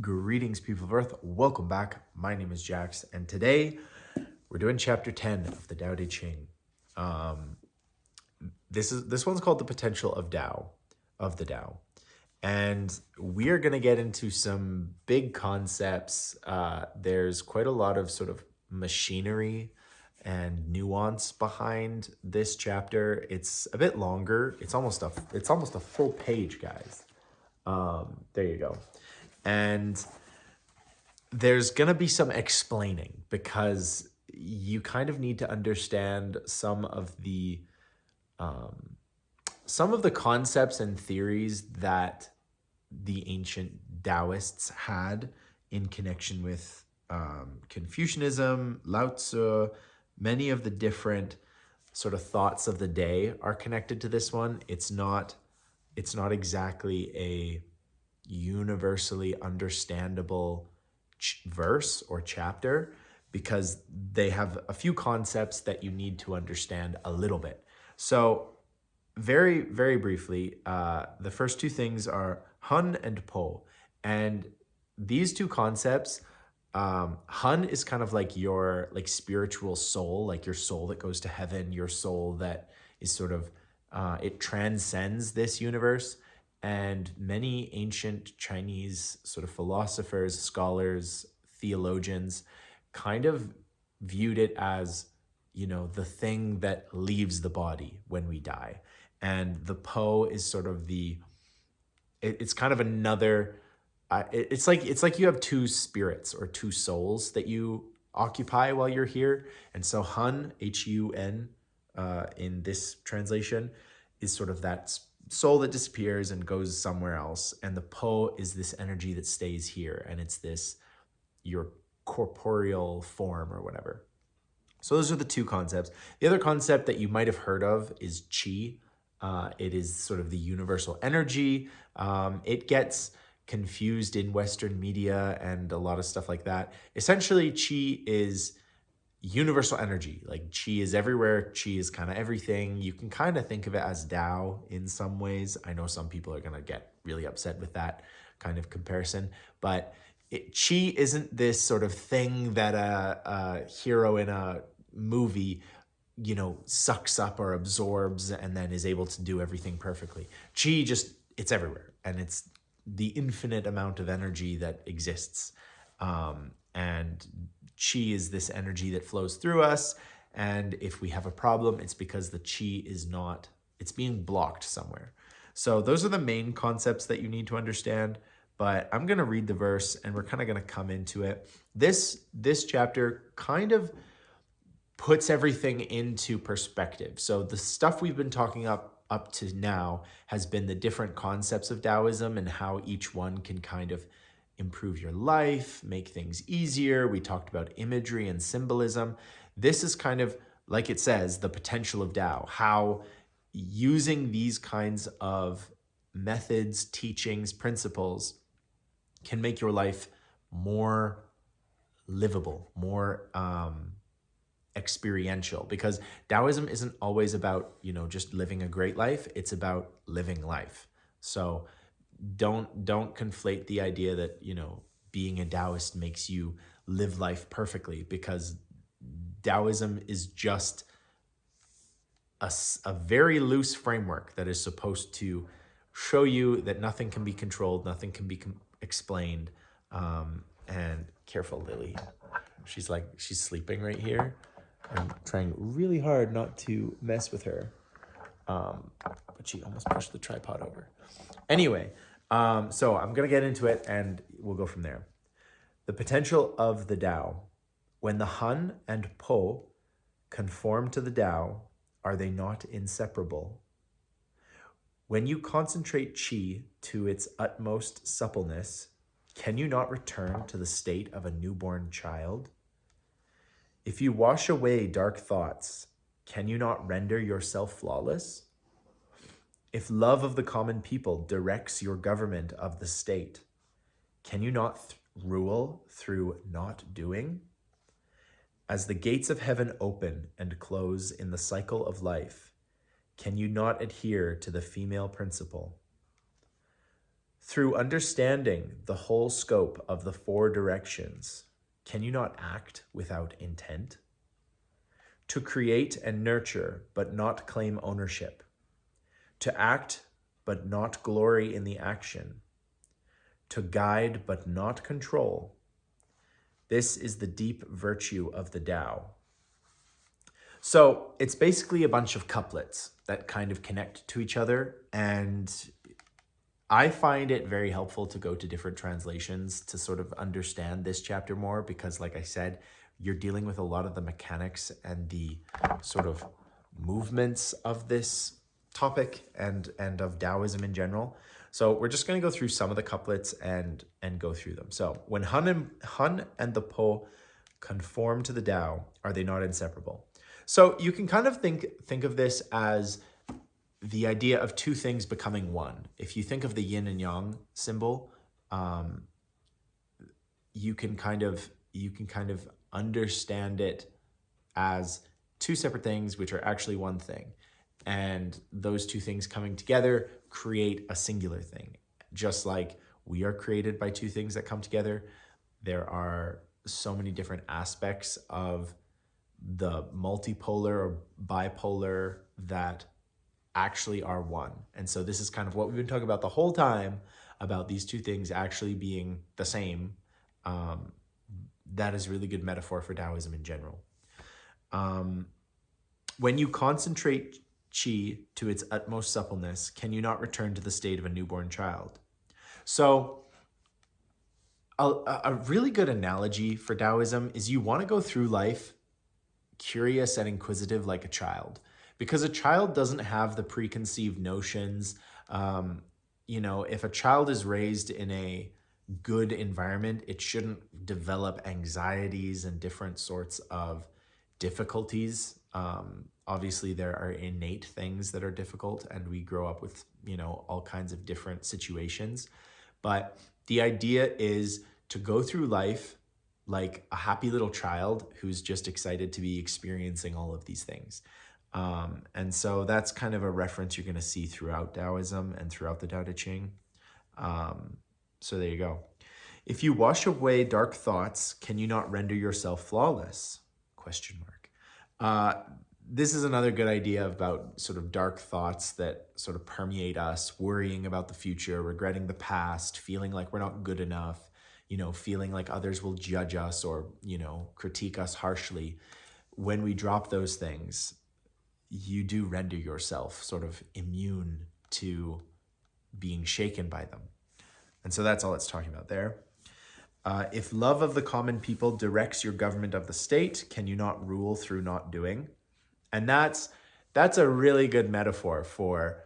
Greetings, people of Earth. Welcome back. My name is Jax, and today we're doing chapter 10 of the Tao Te Ching. This one's called the potential of Tao, of the Tao, and we are going to get into some big concepts. There's quite a lot of sort of machinery and nuance behind this chapter. It's a bit longer. It's almost a full page, guys. There you go, and there's going to be some explaining because you kind of need to understand some of the concepts and theories that the ancient Taoists had in connection with Confucianism, Lao Tzu. Many of the different sort of thoughts of the day are connected to this one. It's not exactly a universally understandable verse or chapter because they have a few concepts that you need to understand a little bit. So very, very briefly, the first two things are Hun and Po. And these two concepts, Hun is kind of like your spiritual soul, like your soul that goes to heaven, your soul that is sort of, it transcends this universe. And many ancient Chinese sort of philosophers, scholars, theologians kind of viewed it as, the thing that leaves the body when we die. And the Po is sort of it's kind of another, it's like you have two spirits or two souls that you occupy while you're here. And so Hun, Hun, in this translation, is sort of that soul that disappears and goes somewhere else. And the Po is this energy that stays here, and it's your corporeal form or whatever. So those are the two concepts. The other concept that you might have heard of is Qi. It is sort of the universal energy. It gets confused in Western media and a lot of stuff like that. Essentially, Qi is universal energy. Like Qi is everywhere. Qi is kind of everything. You can kind of think of it as Tao in some ways. I know some people are going to get really upset with that kind of comparison, but Qi isn't this sort of thing that a hero in a movie, sucks up or absorbs and then is able to do everything perfectly. Qi it's everywhere, and it's the infinite amount of energy that exists. And Qi is this energy that flows through us. And if we have a problem, it's because the Qi it's being blocked somewhere. So those are the main concepts that you need to understand. But I'm going to read the verse and we're kind of going to come into it. This chapter kind of puts everything into perspective. So the stuff we've been talking up to now has been the different concepts of Taoism and how each one can kind of improve your life, make things easier. We talked about imagery and symbolism. This is kind of, like it says, the potential of Tao, how using these kinds of methods, teachings, principles can make your life more livable, more experiential, because Taoism isn't always about, just living a great life. It's about living life. So don't conflate the idea that, being a Taoist makes you live life perfectly, because Taoism is just a very loose framework that is supposed to show you that nothing can be controlled, nothing can be explained. And careful, Lily. She's sleeping right here. I'm trying really hard not to mess with her. But she almost pushed the tripod over. Anyway, so I'm going to get into it and we'll go from there. The potential of the Tao. When the Hun and Po conform to the Tao, are they not inseparable? When you concentrate Qi to its utmost suppleness, can you not return to the state of a newborn child? If you wash away dark thoughts, can you not render yourself flawless? If love of the common people directs your government of the state, can you not rule through not doing? As the gates of heaven open and close in the cycle of life, can you not adhere to the female principle? Through understanding the whole scope of the four directions, can you not act without intent? To create and nurture, but not claim ownership. To act, but not glory in the action. To guide, but not control. This is the deep virtue of the Tao. So it's basically a bunch of couplets that kind of connect to each other, and I find it very helpful to go to different translations to sort of understand this chapter more, because like I said, you're dealing with a lot of the mechanics and the sort of movements of this topic and of Taoism in general. So we're just going to go through some of the couplets and go through them. So when Hun and the Po conform to the Tao, are they not inseparable? So you can kind of think of this as the idea of two things becoming one. If you think of the yin and yang symbol, you can kind of understand it as two separate things which are actually one thing. And those two things coming together create a singular thing. Just like we are created by two things that come together, there are so many different aspects of the multipolar or bipolar that actually are one. And so this is kind of what we've been talking about the whole time, about these two things actually being the same. That is a really good metaphor for Taoism in general. When you concentrate qi to its utmost suppleness, can you not return to the state of a newborn child? So a really good analogy for Taoism is you want to go through life curious and inquisitive like a child, because a child doesn't have the preconceived notions. If a child is raised in a good environment, it shouldn't develop anxieties and different sorts of difficulties. Obviously, there are innate things that are difficult, and we grow up with, all kinds of different situations. But the idea is to go through life like a happy little child who's just excited to be experiencing all of these things. And so that's kind of a reference you're going to see throughout Taoism and throughout the Tao Te Ching. So there you go. If you wash away dark thoughts, can you not render yourself flawless? ? This is another good idea about sort of dark thoughts that sort of permeate us, worrying about the future, regretting the past, feeling like we're not good enough, feeling like others will judge us or, critique us harshly. When we drop those things, you do render yourself sort of immune to being shaken by them. And so that's all it's talking about there. If love of the common people directs your government of the state, can you not rule through not doing? And that's a really good metaphor for,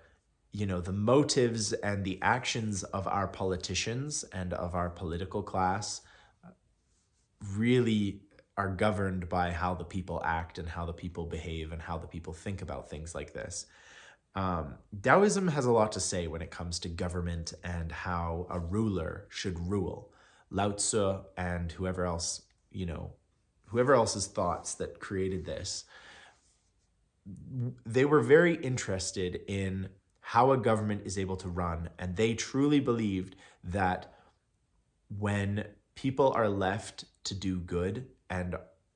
the motives and the actions of our politicians and of our political class really are governed by how the people act and how the people behave and how the people think about things like this. Taoism has a lot to say when it comes to government and how a ruler should rule. Lao Tzu and whoever else's thoughts that created this, they were very interested in how a government is able to run. And they truly believed that when people are left to do good and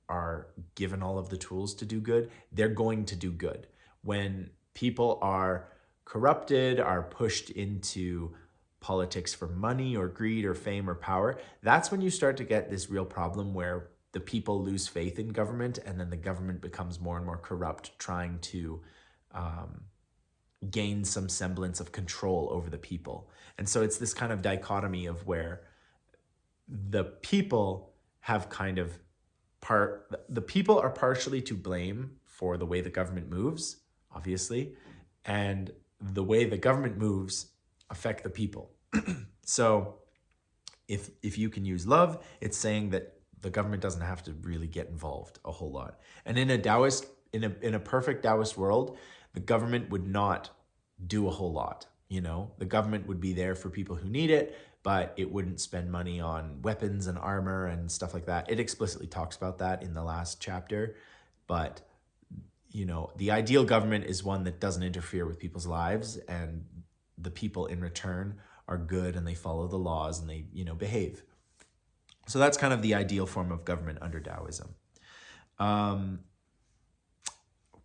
are given all of the tools to do good, they're going to do good. When people are corrupted, are pushed into politics for money or greed or fame or power, that's when you start to get this real problem where the people lose faith in government, and then the government becomes more and more corrupt, trying to gain some semblance of control over the people. And so it's this kind of dichotomy of where the people have the people are partially to blame for the way the government moves, obviously, and the way the government moves affect the people. So if you can use love, it's saying that the government doesn't have to really get involved a whole lot. And in a perfect Taoist world, the government would not do a whole lot. The government would be there for people who need it, but it wouldn't spend money on weapons and armor and stuff like that. It explicitly talks about that in the last chapter. But, the ideal government is one that doesn't interfere with people's lives, and the people in return are good and they follow the laws and they, behave. So that's kind of the ideal form of government under Taoism.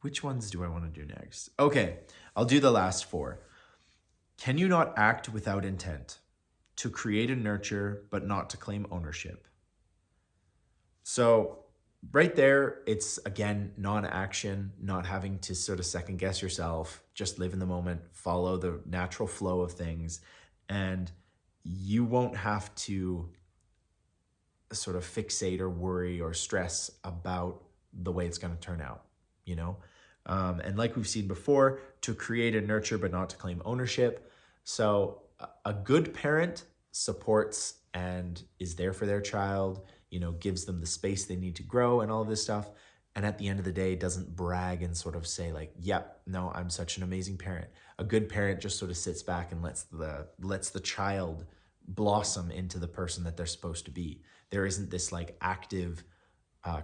Which ones do I want to do next? Okay, I'll do the last four. Can you not act without intent? To create and nurture, but not to claim ownership. So right there, it's again, non-action, not having to sort of second guess yourself, just live in the moment, follow the natural flow of things, and you won't have to sort of fixate or worry or stress about the way it's going to turn out, And like we've seen before, to create and nurture, but not to claim ownership. So a good parent supports and is there for their child, gives them the space they need to grow and all of this stuff. And at the end of the day, doesn't brag and sort of say like, yep, no, I'm such an amazing parent. A good parent just sort of sits back and lets the child blossom into the person that they're supposed to be. There isn't this like active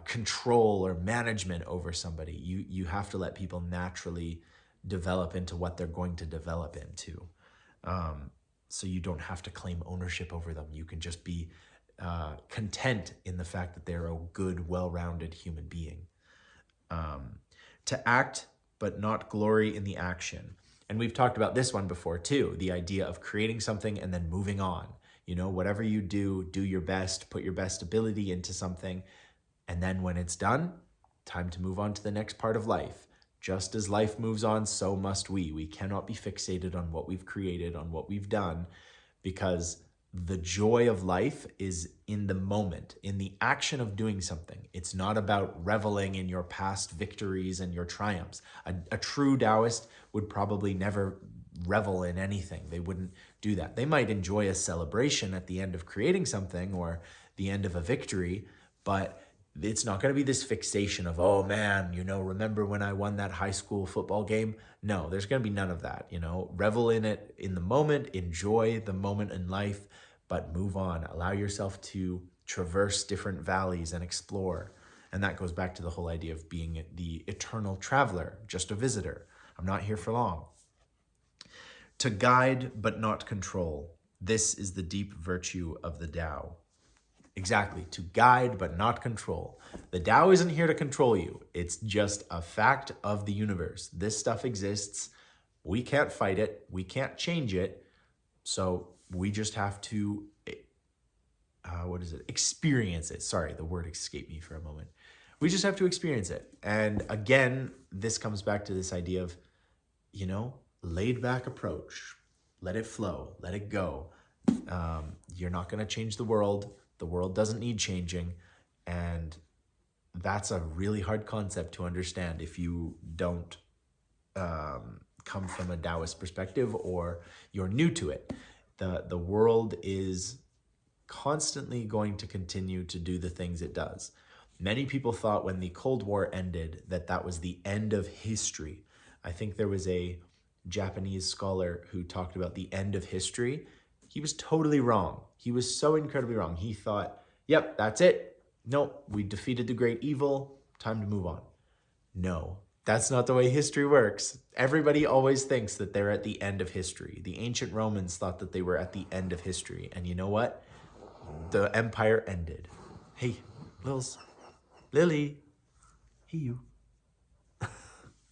control or management over somebody. You have to let people naturally develop into what they're going to develop into. So you don't have to claim ownership over them. You can just be content in the fact that they're a good, well-rounded human being. To act, but not glory in the action. And we've talked about this one before too, the idea of creating something and then moving on. Whatever you do your best, put your best ability into something. And then when it's done, time to move on to the next part of life. Just as life moves on, so must we. We cannot be fixated on what we've created, on what we've done, because the joy of life is in the moment, in the action of doing something. It's not about reveling in your past victories and your triumphs. A true Taoist would probably never revel in anything. They wouldn't do that. They might enjoy a celebration at the end of creating something or the end of a victory, but it's not going to be this fixation of, oh man, remember when I won that high school football game? No, there's going to be none of that, revel in it in the moment, enjoy the moment in life, but move on. Allow yourself to traverse different valleys and explore. And that goes back to the whole idea of being the eternal traveler, just a visitor. I'm not here for long. To guide, but not control. This is the deep virtue of the Tao. Exactly, to guide but not control. The Tao isn't here to control you. It's just a fact of the universe. This stuff exists. We can't fight it. We can't change it. So we just have to, experience it. Sorry, the word escaped me for a moment. We just have to experience it. And again, this comes back to this idea of, laid back approach. Let it flow. Let it go. You're not going to change the world. The world doesn't need changing, and that's a really hard concept to understand if you don't come from a Taoist perspective or you're new to it. The world is constantly going to continue to do the things it does. Many people thought when the Cold War ended that was the end of history. I think there was a Japanese scholar who talked about the end of history. He was totally wrong. He was so incredibly wrong. He thought, yep, that's it. Nope, we defeated the great evil. Time to move on. No, that's not the way history works. Everybody always thinks that they're at the end of history. The ancient Romans thought that they were at the end of history. And you know what? The empire ended. Hey, Lily. Hey, you.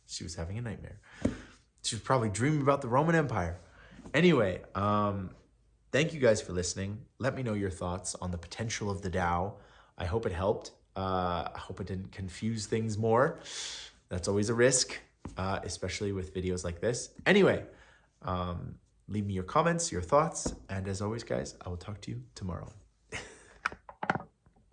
She was having a nightmare. She was probably dreaming about the Roman Empire. Anyway, thank you guys for listening. Let me know your thoughts on the potential of the Tao. I hope it helped. I hope it didn't confuse things more. That's always a risk, especially with videos like this. Anyway, leave me your comments, your thoughts, and as always, guys, I will talk to you tomorrow.